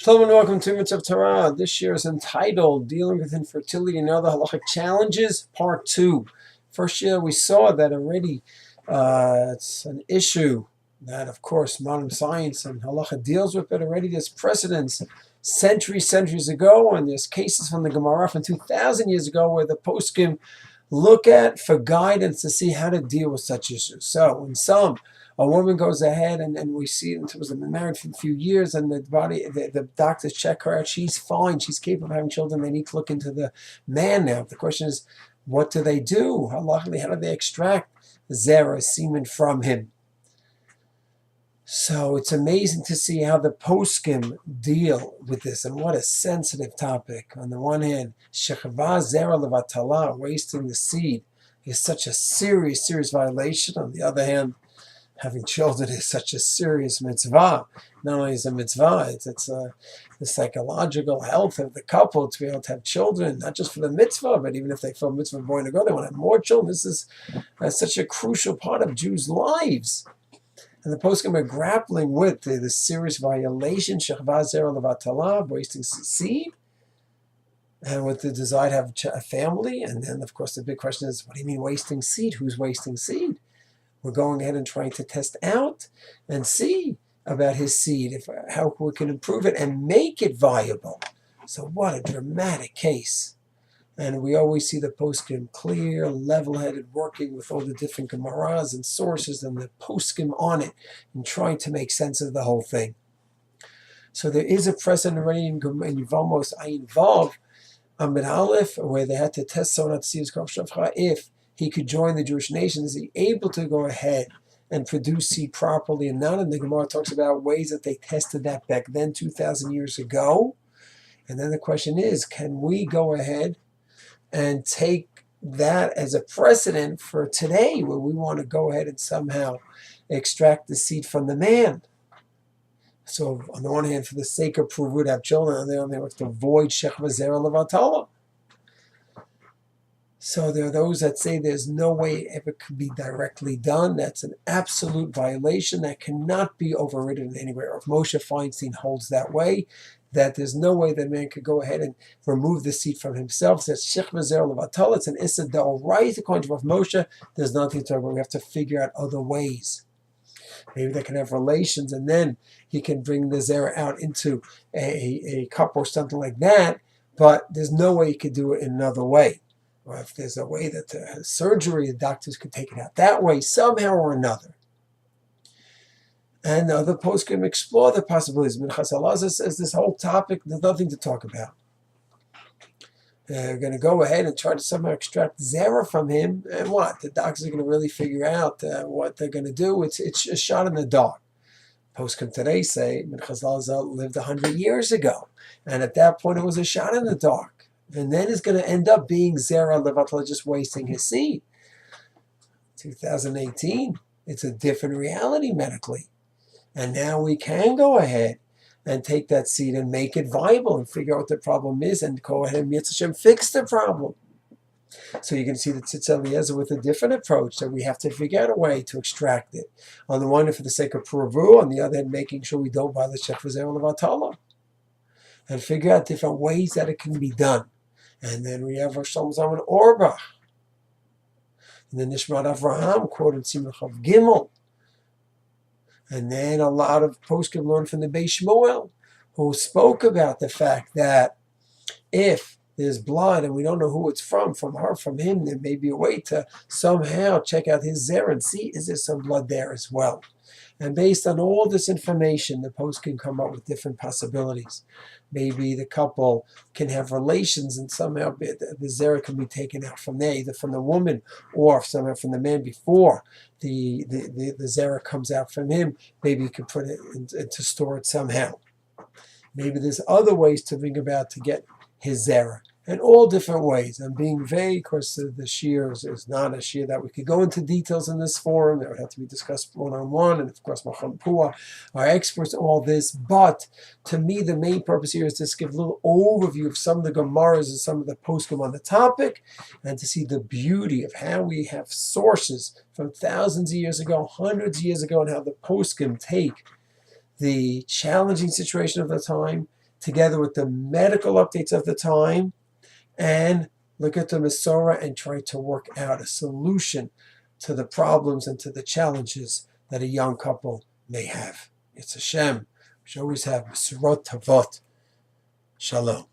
Shalom and welcome to Mitzvah Torah. This year is entitled Dealing with Infertility and Other Halachic Challenges, Part 2. First year we saw that already it's an issue that, of course, modern science and halacha deals with, but already there's precedents centuries ago, and there's cases from the Gemara from 2,000 years ago where the poskim look at for guidance to see how to deal with such issues. So in some, a woman goes ahead and we see it was been married for a few years, and the doctors check her out. She's fine. She's capable of having children. They need to look into the man now. The question is, what do they do? How do they extract zera, semen, from him? So it's amazing to see how the poskim deal with this, and what a sensitive topic. On the one hand, shechava zera levatala, wasting the seed, is such a serious violation. On the other hand, having children is such a serious mitzvah. Not only is it a mitzvah, it's the psychological health of the couple to be able to have children, not just for the mitzvah, but even if they feel mitzvah boy to go, they want to have more children. This is such a crucial part of Jews' lives. And the poskim are grappling with the serious violation, shechva zera levatala, wasting seed, and with the desire to have a family. And then, of course, the big question is, what do you mean wasting seed? Who's wasting seed? We're going ahead and trying to test out and see about his seed, how we can improve it and make it viable. So what a dramatic case. And we always see the poskim clear, level-headed, working with all the different Gemaras and sources and the poskim on it and trying to make sense of the whole thing. So there is a precedent already in Yevamos Ayin Vav, Amid Aleph, where they had to test someone to see his Kavshavcha if he could join the Jewish nation. Is he able to go ahead and produce seed properly? And now the Gemara talks about ways that they tested that back then, 2,000 years ago. And then the question is, can we go ahead and take that as a precedent for today, where we want to go ahead and somehow extract the seed from the man? So on the one hand, for the sake of Pru U'rvu to have children, on the other hand, we have to avoid shechva zera levatala. So there are those that say there's no way it ever could be directly done. That's an absolute violation that cannot be overridden anywhere. If Moshe Feinstein holds that way, that there's no way that man could go ahead and remove the seed from himself. That's shechva zera levatala. It's an issa d'oraisa according to Rav Moshe. There's nothing to talk about. We have to figure out other ways. Maybe they can have relations, and then he can bring the zera out into a cup or something like that. But there's no way he could do it in another way. Or if there's a way that the surgery, the doctors could take it out that way, somehow or another. And the other posts can explore the possibilities. Minchas Elazar says this whole topic, there's nothing to talk about. They're going to go ahead and try to somehow extract zera from him, and what? The doctors are going to really figure out what they're going to do. It's a shot in the dark. Poskim today say Minchas Elazar lived 100 years ago, and at that point it was a shot in the dark. And then it's going to end up being zera levatala, just wasting his seed. 2018, it's a different reality medically. And now we can go ahead and take that seed and make it viable and figure out what the problem is and go ahead and Yitzhak Hashem fix the problem. So you can see the Tzitz Eliezer with a different approach, that we have to figure out a way to extract it. On the one hand, for the sake of Pru U'rvu, on the other hand, making sure we don't violate shechva zera levatala. And figure out different ways that it can be done. And then we have our Shalom Zaman Orbach. And then Nishmat Avraham quoted Simon Chav Gimel. And then a lot of poskim learned from the Beis Shmuel, who spoke about the fact that if there's blood and we don't know who it's from her, from him, there may be a way to somehow check out his zera and see, is there some blood there as well? And based on all this information, the post can come up with different possibilities. Maybe the couple can have relations and somehow the zera can be taken out from there, either from the woman or somehow from the man before the zera comes out from him. Maybe you can put it to store it somehow. Maybe there's other ways to think about to get his zera. In all different ways. I'm being vague, of course. The shir is not a shir that we could go into details in this forum. That would have to be discussed one-on-one, and of course, Macham Pua are experts in all this. But to me, the main purpose here is to give a little overview of some of the Gemaras and some of the poskim on the topic, and to see the beauty of how we have sources from thousands of years ago, hundreds of years ago, and how the poskim take the challenging situation of the time together with the medical updates of the time, and look at the Masorah and try to work out a solution to the problems and to the challenges that a young couple may have. It's Hashem. We should always have Mesorot Tavot. Shalom.